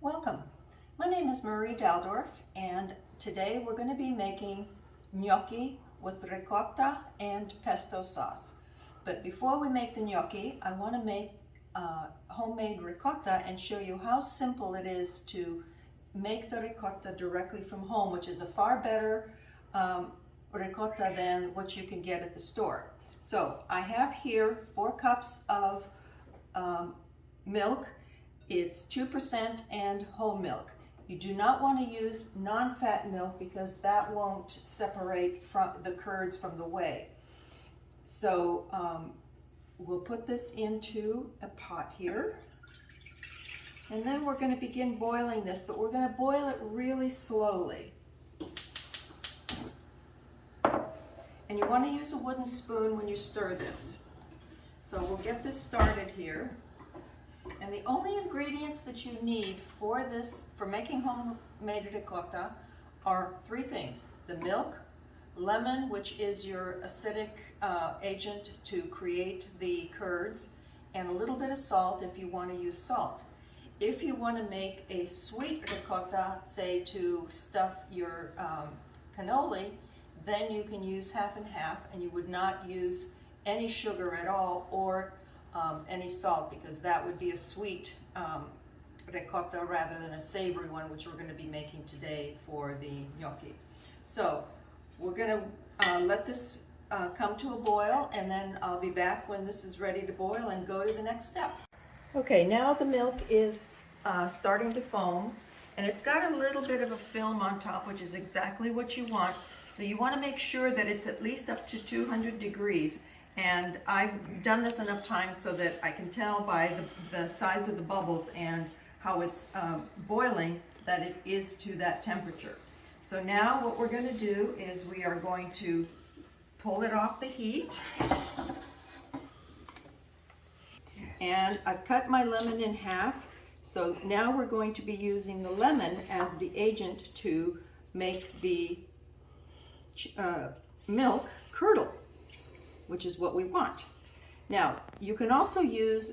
Welcome. My name is Marie Daldorf, and today we're going to be making gnocchi with ricotta and pesto sauce. But before we make the gnocchi, I want to make homemade ricotta and show you how simple it is to make the ricotta directly from home, which is a far better ricotta than what you can get at the store. So I have here 4 cups of milk. It's 2% and whole milk. You do not want to use non-fat milk because that won't separate from the curds from the whey. So we'll put this into a pot here. And then we're going to begin boiling this, but we're going to boil it really slowly. And you want to use a wooden spoon when you stir this. So we'll get this started here. And the only ingredients that you need for this, for making homemade ricotta, are 3 things: the milk, lemon, which is your acidic agent to create the curds, and a little bit of salt if you want to use salt. If you want to make a sweet ricotta, say to stuff your cannoli, then you can use half and half, and you would not use any sugar at all or any salt, because that would be a sweet ricotta rather than a savory one, which we're going to be making today for the gnocchi. So we're going to let this come to a boil, and then I'll be back when this is ready to boil and go to the next step. Okay, now the milk is starting to foam, and it's got a little bit of a film on top, which is exactly what you want. So you want to make sure that it's at least up to 200 degrees. And I've done this enough times so that I can tell by the size of the bubbles and how it's boiling that it is to that temperature. So now what we're going to do is we are going to pull it off the heat. And I've cut my lemon in half. So now we're going to be using the lemon as the agent to make the milk curdle, which is what we want. Now, you can also use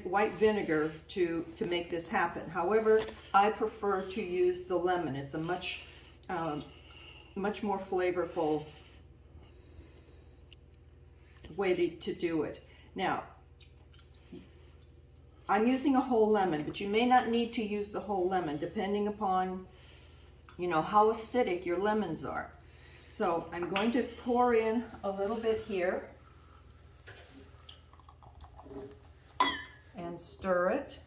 white vinegar to make this happen. However, I prefer to use the lemon. It's a much more flavorful way to do it. Now, I'm using a whole lemon, but you may not need to use the whole lemon, depending upon, how acidic your lemons are. So I'm going to pour in a little bit here and stir it.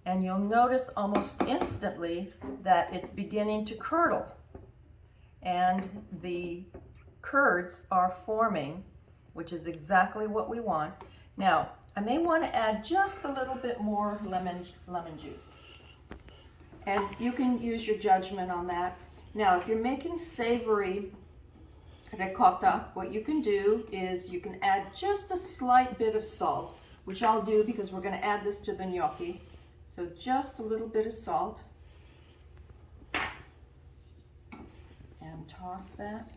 And you'll notice almost instantly that it's beginning to curdle, and the curds are forming, which is exactly what we want. Now, I may want to add just a little bit more lemon juice, and you can use your judgment on that. Now, if you're making savory ricotta, what you can do is you can add just a slight bit of salt, which I'll do because we're going to add this to the gnocchi. So just a little bit of salt, and toss that.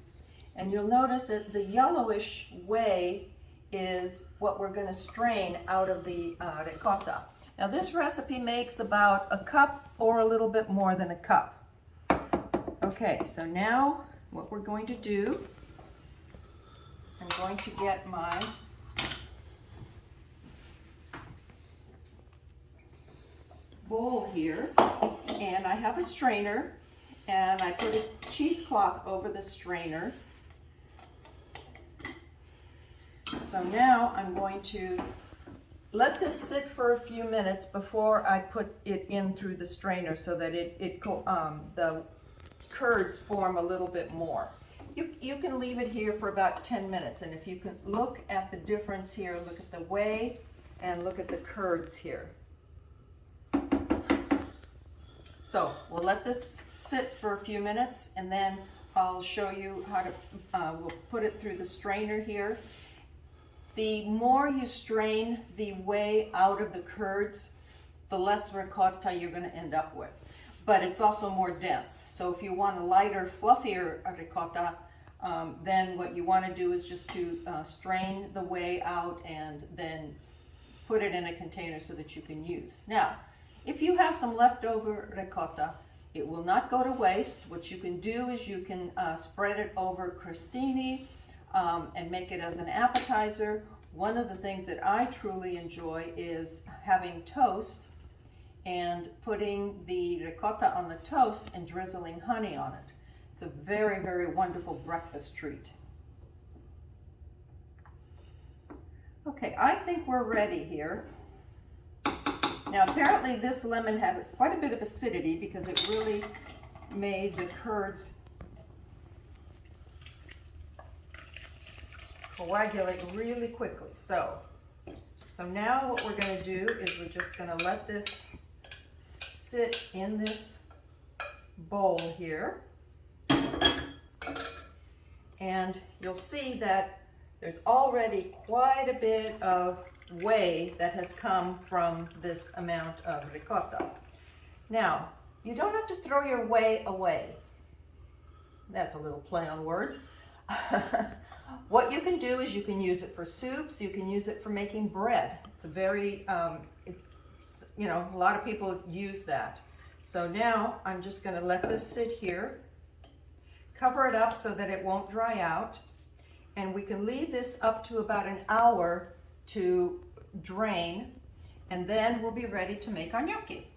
And you'll notice that the yellowish whey is what we're going to strain out of the ricotta. Now this recipe makes about a cup or a little bit more than a cup. Okay, so now what we're going to do, I'm going to get my bowl here, and I have a strainer, and I put a cheesecloth over the strainer. So now I'm going to let this sit for a few minutes before I put it in through the strainer, so that the curds form a little bit more. You can leave it here for about 10 minutes, and if you can look at the difference here, look at the whey and look at the curds here. So we'll let this sit for a few minutes, and then I'll show you how to, we'll put it through the strainer here. The more you strain the whey out of the curds, the less ricotta you're going to end up with. but it's also more dense. So if you want a lighter, fluffier ricotta, then what you want to do is just to strain the whey out and then put it in a container so that you can use. Now, if you have some leftover ricotta, it will not go to waste. What you can do is you can spread it over crostini and make it as an appetizer. One of the things that I truly enjoy is having toast and putting the ricotta on the toast and drizzling honey on it. It's a very, very wonderful breakfast treat. Okay, I think we're ready here. Now apparently this lemon had quite a bit of acidity because it really made the curds coagulate really quickly. So now what we're going to do is we're just going to let this sit in this bowl here. And you'll see that there's already quite a bit of whey that has come from this amount of ricotta. Now, you don't have to throw your whey away. That's a little play on words. What you can do is you can use it for soups, you can use it for making bread. It's a very, you know, a lot of people use that. So now I'm just going to let this sit here, cover it up so that it won't dry out, and we can leave this up to about an hour to drain, and then we'll be ready to make our gnocchi.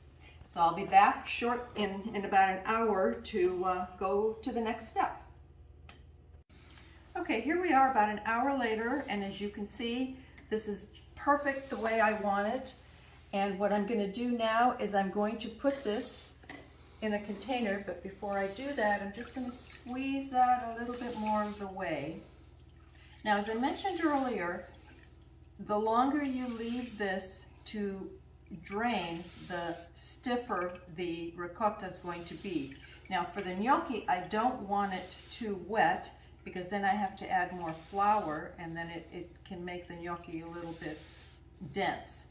So I'll be back in about an hour to go to the next step. Okay, here we are about an hour later, and as you can see, this is perfect the way I want it. And what I'm going to do now is I'm going to put this in a container, but before I do that, I'm just going to squeeze out a little bit more of the whey. Now, as I mentioned earlier, the longer you leave this to drain, the stiffer the ricotta is going to be. Now, for the gnocchi, I don't want it too wet, because then I have to add more flour, and then it can make the gnocchi a little bit dense.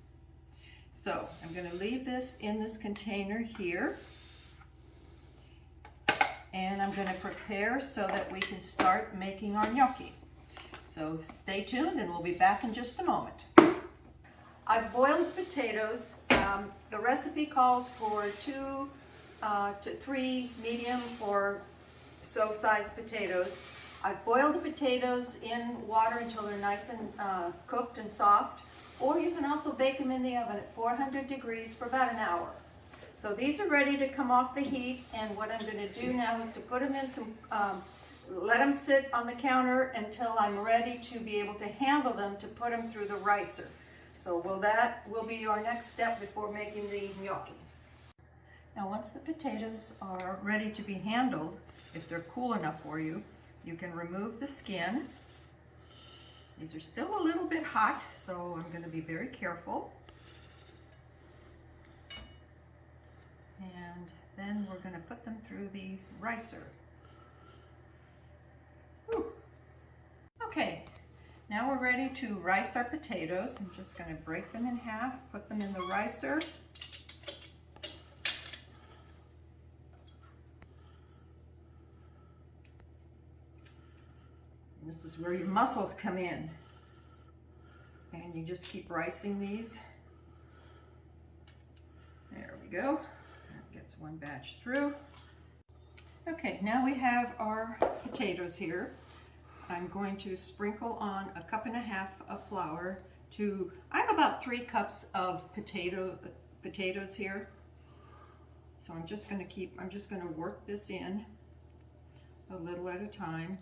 So I'm going to leave this in this container here, and I'm going to prepare so that we can start making our gnocchi. So stay tuned and we'll be back in just a moment. I've boiled potatoes. The recipe calls for 2 to 3 medium or so sized potatoes. I've boiled the potatoes in water until they're nice and cooked and soft, or you can also bake them in the oven at 400 degrees for about an hour. So these are ready to come off the heat, and what I'm going to do now is to put them in some, let them sit on the counter until I'm ready to be able to handle them to put them through the ricer. So that will be our next step before making the gnocchi. Now once the potatoes are ready to be handled, if they're cool enough for you, you can remove the skin. These are still a little bit hot, so I'm going to be very careful. And then we're going to put them through the ricer. Whew. Okay, now we're ready to rice our potatoes. I'm just going to break them in half, put them in the ricer. This is where your muscles come in. And you just keep ricing these. There we go. That gets one batch through. Okay, now we have our potatoes here. I'm going to sprinkle on 1.5 cups of flour I have about 3 cups of potatoes here. So I'm just going to work this in a little at a time.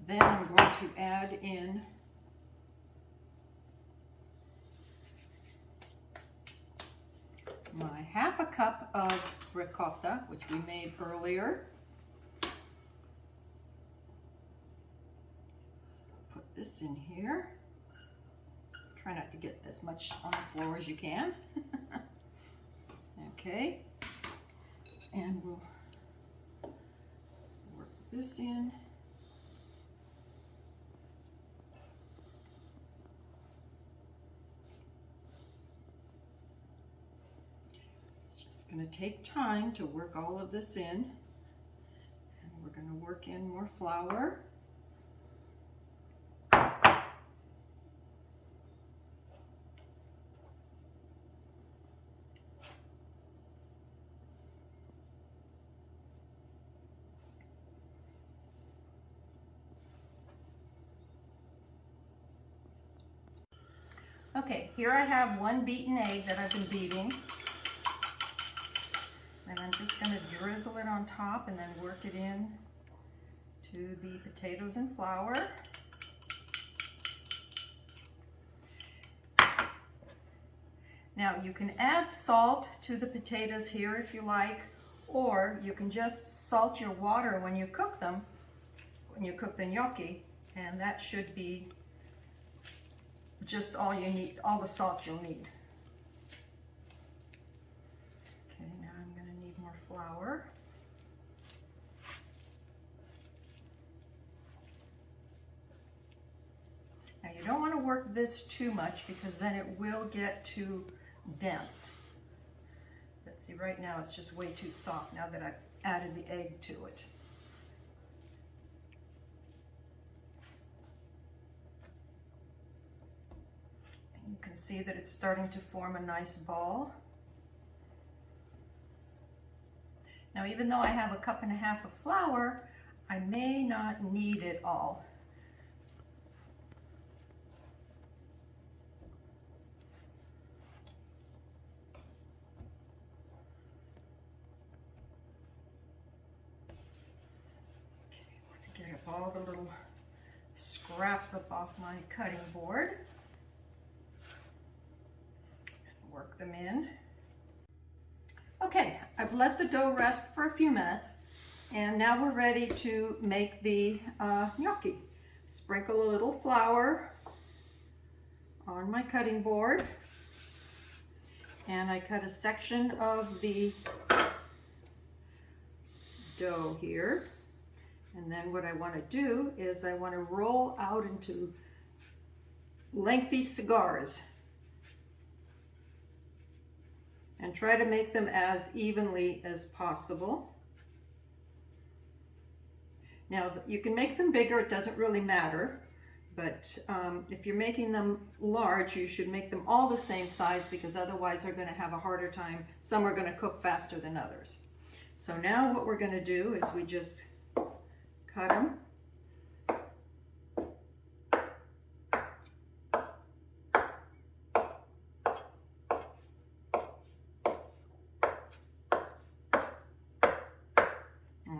Then I'm going to add in my 1/2 cup of ricotta, which we made earlier. So put this in here. Try not to get as much on the floor as you can. Okay, and we'll work this in. going to take time to work all of this in. And we're going to work in more flour. Okay, here I have one beaten egg that I've been beating. And I'm just going to drizzle it on top and then work it in to the potatoes and flour. Now you can add salt to the potatoes here if you like, or you can just salt your water when you cook them, when you cook the gnocchi, and that should be just all you need, all the salt you'll need. Okay, now I'm going to need more flour. Now you don't want to work this too much because then it will get too dense. But see, right now it's just way too soft now that I've added the egg to it. You can see that it's starting to form a nice ball. Now, even though I have a cup and a half of flour, I may not need it all. Okay, I want to get all the little scraps up off my cutting board. Work them in. Okay, I've let the dough rest for a few minutes, and now we're ready to make the gnocchi. Sprinkle a little flour on my cutting board, and I cut a section of the dough here. And then what I want to do is I want to roll out into lengthy cigars and try to make them as evenly as possible. Now, you can make them bigger, it doesn't really matter, but if you're making them large, you should make them all the same size because otherwise they're going to have a harder time. Some are going to cook faster than others. So now what we're going to do is we just cut them.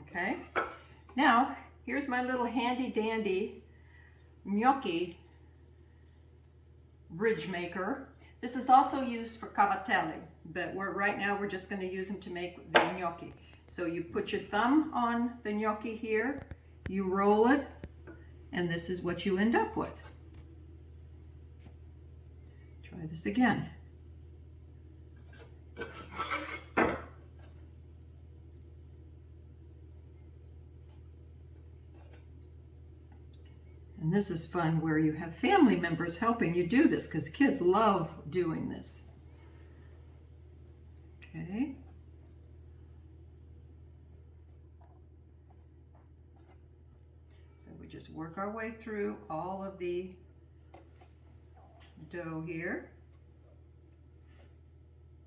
Okay, now here's my little handy dandy gnocchi ridge maker. This is also used for cavatelli, but right now we're just going to use them to make the gnocchi. So you put your thumb on the gnocchi here, you roll it, and this is what you end up with. Try this again. And this is fun where you have family members helping you do this because kids love doing this. Okay. So we just work our way through all of the dough here.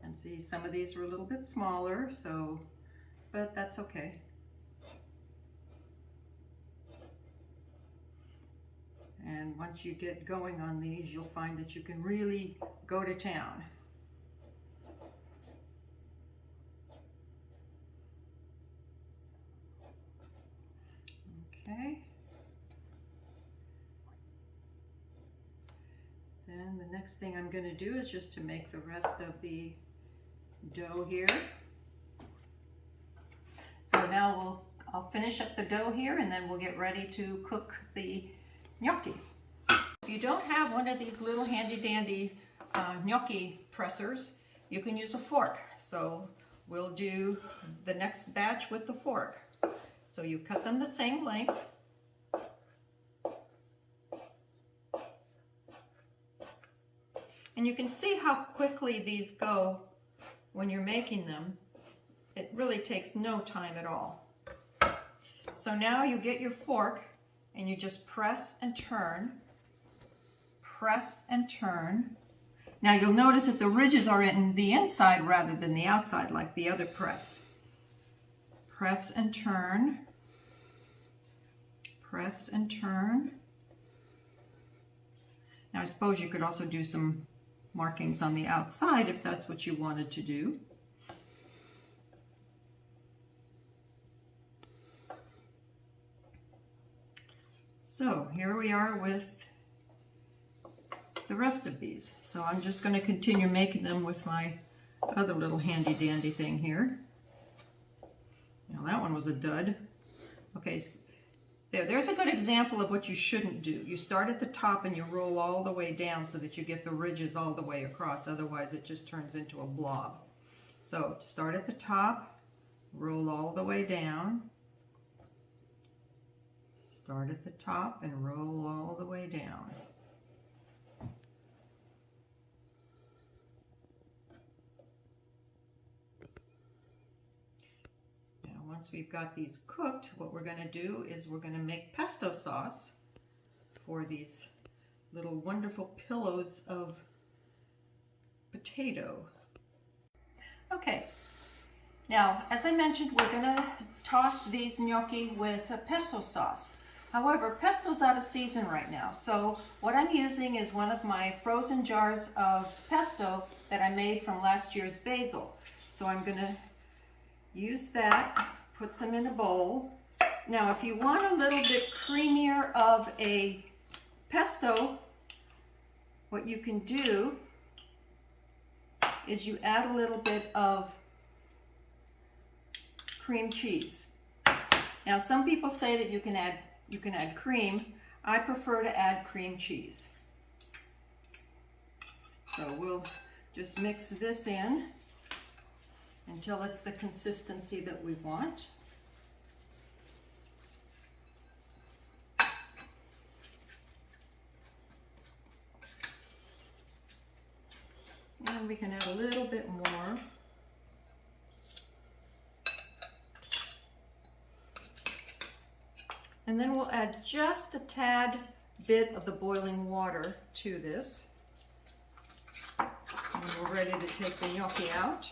And see, some of these are a little bit smaller, but that's okay. And once you get going on these, you'll find that you can really go to town. Okay. Then the next thing I'm going to do is just to make the rest of the dough here. So now I'll finish up the dough here and then we'll get ready to cook the gnocchi. If you don't have one of these little handy dandy gnocchi pressers, you can use a fork. So we'll do the next batch with the fork. So you cut them the same length. And you can see how quickly these go when you're making them. it really takes no time at all. So now you get your fork and you just press and turn, press and turn. Now you'll notice that the ridges are in the inside rather than the outside like the other press. Press and turn, press and turn. Now I suppose you could also do some markings on the outside if that's what you wanted to do. So here we are with the rest of these. So I'm just going to continue making them with my other little handy dandy thing here. Now that one was a dud. Okay, so there's a good example of what you shouldn't do. You start at the top and you roll all the way down so that you get the ridges all the way across. Otherwise it just turns into a blob. So to start at the top, roll all the way down. Start at the top and roll all the way down. Now once we've got these cooked, what we're going to do is we're going to make pesto sauce for these little wonderful pillows of potato. Okay, now as I mentioned, we're going to toss these gnocchi with a pesto sauce. However, pesto's out of season right now, so what I'm using is one of my frozen jars of pesto that I made from last year's basil. So I'm going to use that, put some in a bowl. Now if you want a little bit creamier of a pesto, what you can do is you add a little bit of cream cheese. Now some people say that you can add cream. I prefer to add cream cheese. So we'll just mix this in until it's the consistency that we want. And we can add a little bit more. And then we'll add just a tad bit of the boiling water to this. And we're ready to take the gnocchi out.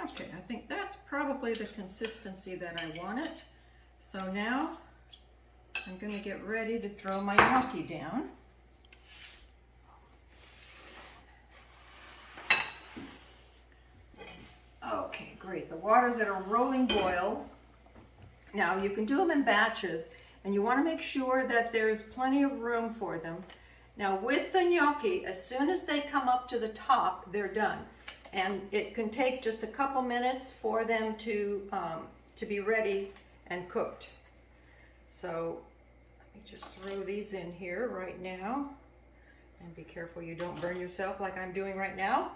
Okay, I think that's probably the consistency that I want it. So now I'm going to get ready to throw my gnocchi down. Okay, great. The water's at a rolling boil. Now you can do them in batches, and you want to make sure that there's plenty of room for them. Now with the gnocchi, as soon as they come up to the top, they're done. And it can take just a couple minutes for them to be ready and cooked. So let me just throw these in here right now. And be careful you don't burn yourself like I'm doing right now.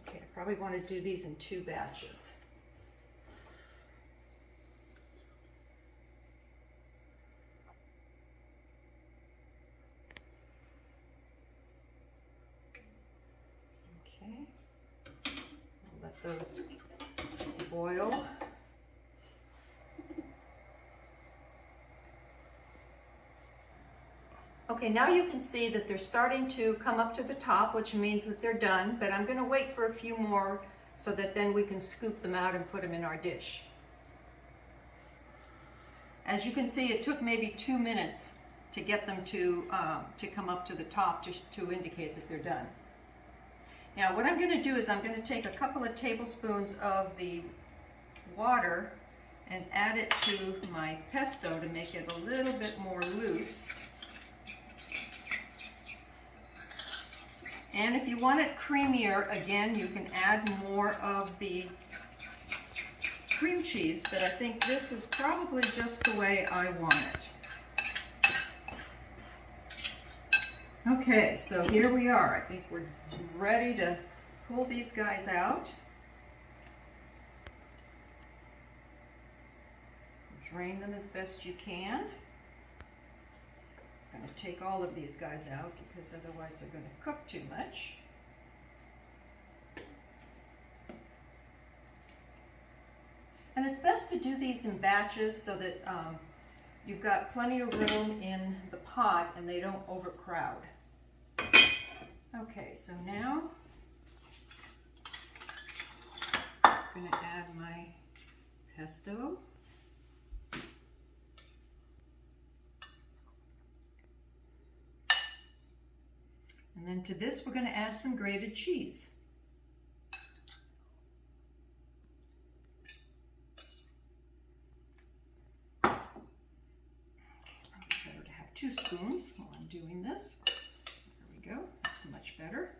Okay, I probably want to do these in 2 batches. Okay, I'll let those boil. Okay, now you can see that they're starting to come up to the top, which means that they're done, but I'm going to wait for a few more so that then we can scoop them out and put them in our dish. As you can see, it took maybe 2 minutes to get them to come up to the top just to indicate that they're done. Now what I'm going to do is I'm going to take a couple of tablespoons of the water and add it to my pesto to make it a little bit more loose. And if you want it creamier, again, you can add more of the cream cheese, but I think this is probably just the way I want it. Okay, so here we are. I think we're ready to pull these guys out. Drain them as best you can. I'm going to take all of these guys out because otherwise they're going to cook too much. And it's best to do these in batches so that you've got plenty of room in the pot and they don't overcrowd. Okay, so now I'm going to add my pesto. And then to this, we're going to add some grated cheese. Okay, probably better to have 2 spoons while I'm doing this. There we go, that's much better.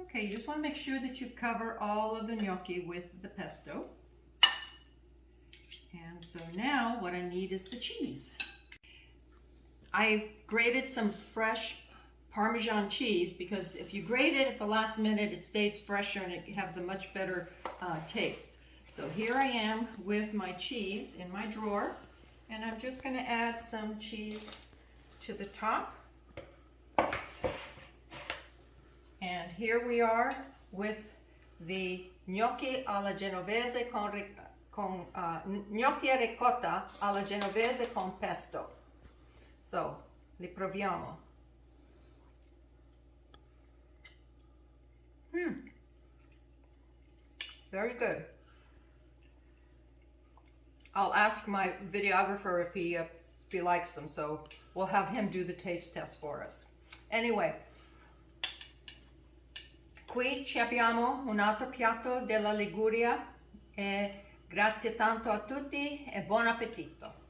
Okay, you just want to make sure that you cover all of the gnocchi with the pesto. And so now what I need is the cheese. I grated some fresh Parmesan cheese because if you grate it at the last minute, it stays fresher and it has a much better taste. So here I am with my cheese in my drawer, and I'm just going to add some cheese to the top. And here we are with the gnocchi alla genovese gnocchi e ricotta alla genovese con pesto. So, li proviamo. Very good. I'll ask my videographer if he likes them, so we'll have him do the taste test for us. Anyway, qui ci abbiamo un altro piatto della Liguria e grazie tanto a tutti e buon appetito.